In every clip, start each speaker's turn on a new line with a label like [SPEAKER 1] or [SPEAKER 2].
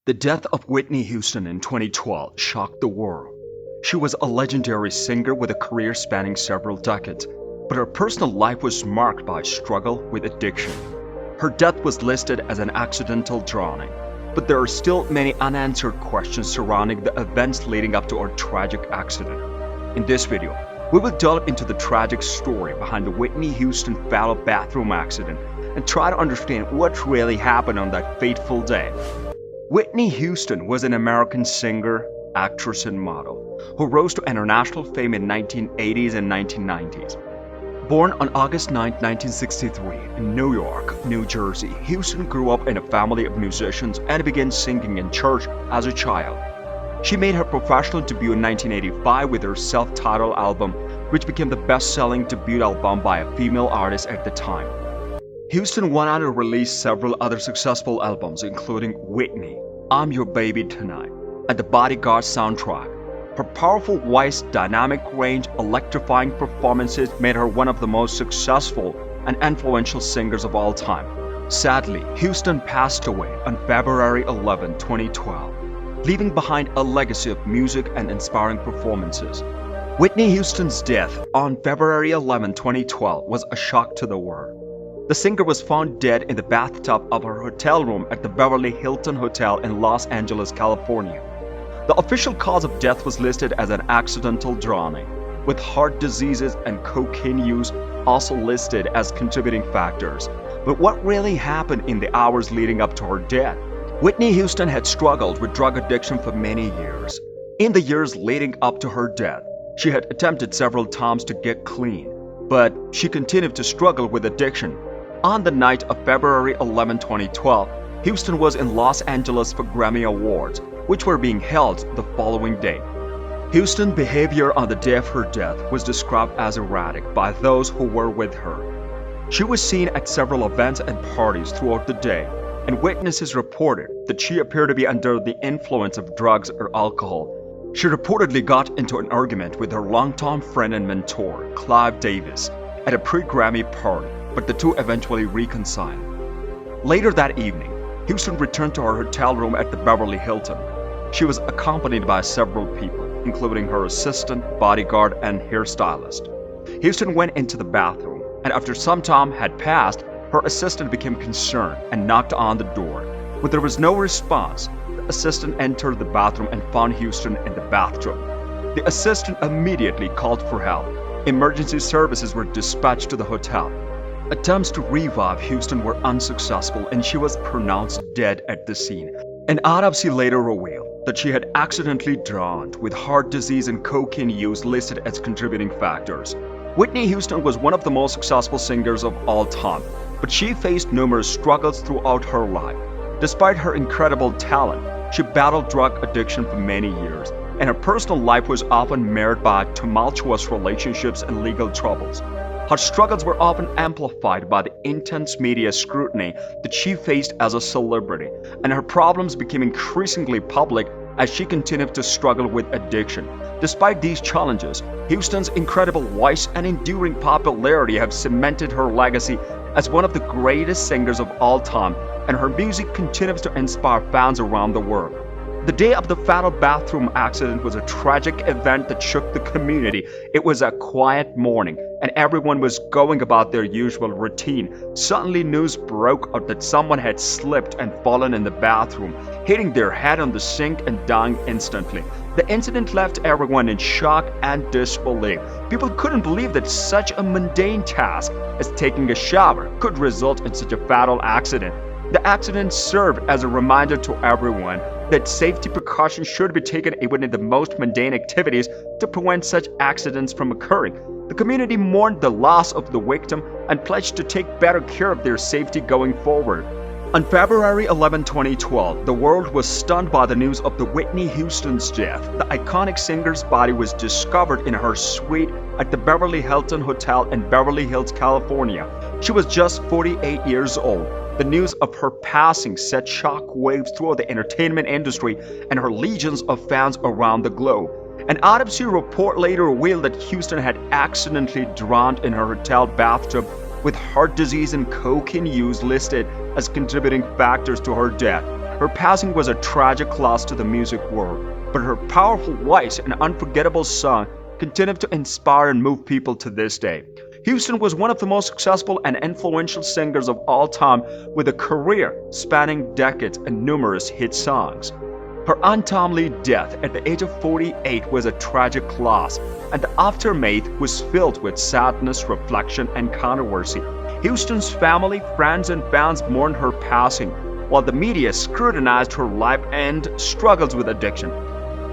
[SPEAKER 1] The death of Whitney Houston in 2012 shocked the world. She was a legendary singer with a career spanning several decades, but her personal life was marked by struggle with addiction. Her death was listed as an accidental drowning, but there are still many unanswered questions surrounding the events leading up to her tragic accident. In this video, we will delve into the tragic story behind the Whitney Houston fatal bathroom accident and try to understand what really happened on that fateful day. Whitney Houston was an American singer, actress, and model who rose to international fame in 1980s and 1990s. Born on August 9, 1963 in New York, New Jersey, Houston grew up in a family of musicians and began singing in church as a child. She made her professional debut in 1985 with her self-titled album, which became the best-selling debut album by a female artist at the time. Houston went on to release several other successful albums, including Whitney, I'm Your Baby Tonight, and the Bodyguard soundtrack. Her powerful voice, dynamic range, electrifying performances made her one of the most successful and influential singers of all time. Sadly, Houston passed away on February 11, 2012, leaving behind a legacy of music and inspiring performances. Whitney Houston's death on February 11, 2012 was a shock to the world. The singer was found dead in the bathtub of her hotel room at the Beverly Hilton Hotel in Los Angeles, California. The official cause of death was listed as an accidental drowning, with heart diseases and cocaine use also listed as contributing factors. But what really happened in the hours leading up to her death? Whitney Houston had struggled with drug addiction for many years. In the years leading up to her death, she had attempted several times to get clean, but she continued to struggle with addiction. On the night of February 11, 2012, Houston was in Los Angeles for Grammy Awards, which were being held the following day. Houston's behavior on the day of her death was described as erratic by those who were with her. She was seen at several events and parties throughout the day, and witnesses reported that she appeared to be under the influence of drugs or alcohol. She reportedly got into an argument with her longtime friend and mentor, Clive Davis, at a pre-Grammy party, but the two eventually reconciled. Later that evening, Houston returned to her hotel room at the Beverly Hilton. She was accompanied by several people, including her assistant, bodyguard, and hairstylist. Houston went into the bathroom, and after some time had passed, her assistant became concerned and knocked on the door. When there was no response, the assistant entered the bathroom and found Houston in the bathtub. The assistant immediately called for help. Emergency services were dispatched to the hotel. Attempts to revive Houston were unsuccessful, and she was pronounced dead at the scene. An autopsy later revealed that she had accidentally drowned, with heart disease and cocaine use listed as contributing factors. Whitney Houston was one of the most successful singers of all time, but she faced numerous struggles throughout her life. Despite her incredible talent, she battled drug addiction for many years, and her personal life was often marred by tumultuous relationships and legal troubles. Her struggles were often amplified by the intense media scrutiny that she faced as a celebrity, and her problems became increasingly public as she continued to struggle with addiction. Despite these challenges, Houston's incredible voice and enduring popularity have cemented her legacy as one of the greatest singers of all time, and her music continues to inspire fans around the world. The day of the fatal bathroom accident was a tragic event that shook the community. It was a quiet morning, and everyone was going about their usual routine. Suddenly, news broke out that someone had slipped and fallen in the bathroom, hitting their head on the sink and dying instantly. The incident left everyone in shock and disbelief. People couldn't believe that such a mundane task as taking a shower could result in such a fatal accident. The accident served as a reminder to everyone that safety precautions should be taken even in the most mundane activities to prevent such accidents from occurring. The community mourned the loss of the victim and pledged to take better care of their safety going forward. On February 11, 2012, the world was stunned by the news of the Whitney Houston's death. The iconic singer's body was discovered in her suite at the Beverly Hilton Hotel in Beverly Hills, California. She was just 48 years old. The news of her passing set shock waves throughout the entertainment industry and her legions of fans around the globe. An autopsy report later revealed that Houston had accidentally drowned in her hotel bathtub, with heart disease and cocaine use listed as contributing factors to her death. Her passing was a tragic loss to the music world, but her powerful voice and unforgettable song continue to inspire and move people to this day. Housten was one of the most successful and influential singers of all time, with a career spanning decades and numerous hit songs. Her untimely death at the age of 48 was a tragic loss, and the aftermath was filled with sadness, reflection, and controversy. Housten's family, friends, and fans mourned her passing, while the media scrutinized her life and struggles with addiction.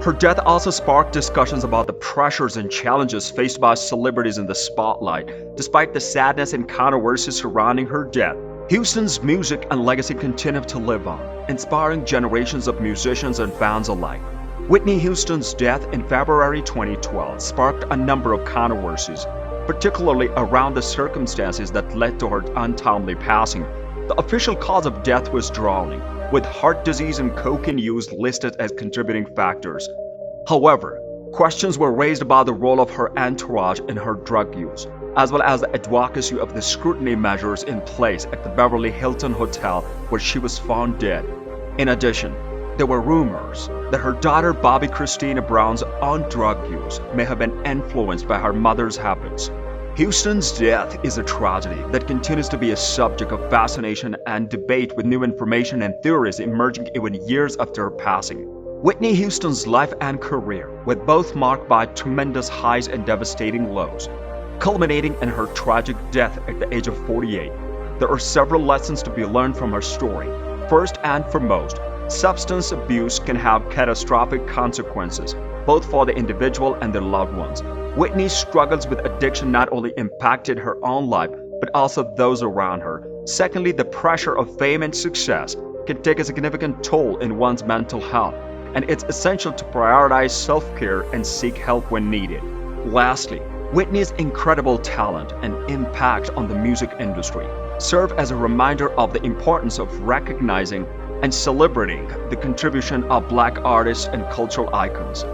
[SPEAKER 1] Her death also sparked discussions about the pressures and challenges faced by celebrities in the spotlight. Despite the sadness and controversy surrounding her death, Housten's music and legacy continue to live on, inspiring generations of musicians and fans alike. Whitney Housten's death in February 2012 sparked a number of controversies, particularly around the circumstances that led to her untimely passing. The official cause of death was drowning, with heart disease and cocaine use listed as contributing factors. However, questions were raised about the role of her entourage in her drug use, as well as the advocacy of the scrutiny measures in place at the Beverly Hilton Hotel where she was found dead. In addition, there were rumors that her daughter Bobby Christina Brown's own drug use may have been influenced by her mother's habits. Housten's death is a tragedy that continues to be a subject of fascination and debate, with new information and theories emerging even years after her passing. Whitney Housten's life and career were both marked by tremendous highs and devastating lows, culminating in her tragic death at the age of 48. There are several lessons to be learned from her story. First and foremost, substance abuse can have catastrophic consequences, both for the individual and their loved ones. Whitney's struggles with addiction not only impacted her own life, but also those around her. Secondly, the pressure of fame and success can take a significant toll in one's mental health, and it's essential to prioritize self-care and seek help when needed. Lastly, Whitney's incredible talent and impact on the music industry serve as a reminder of the importance of recognizing and celebrating the contribution of Black artists and cultural icons.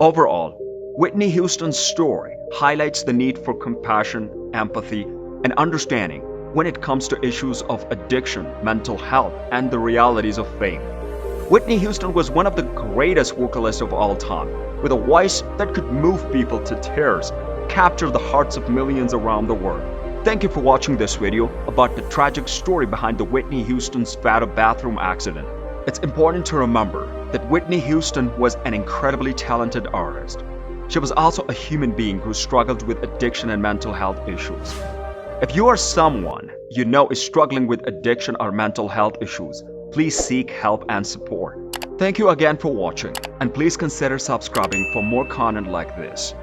[SPEAKER 1] Overall, Whitney Housten's story highlights the need for compassion, empathy, and understanding when it comes to issues of addiction, mental health, and the realities of fame. Whitney Housten was one of the greatest vocalists of all time, with a voice that could move people to tears, capture the hearts of millions around the world. Thank you for watching this video about the tragic story behind the Whitney Housten's fatal bathroom accident. It's important to remember that Whitney Housten was an incredibly talented artist. She was also a human being who struggled with addiction and mental health issues. If you are someone you know is struggling with addiction or mental health issues, please seek help and support. Thank you again for watching, and please consider subscribing for more content like this.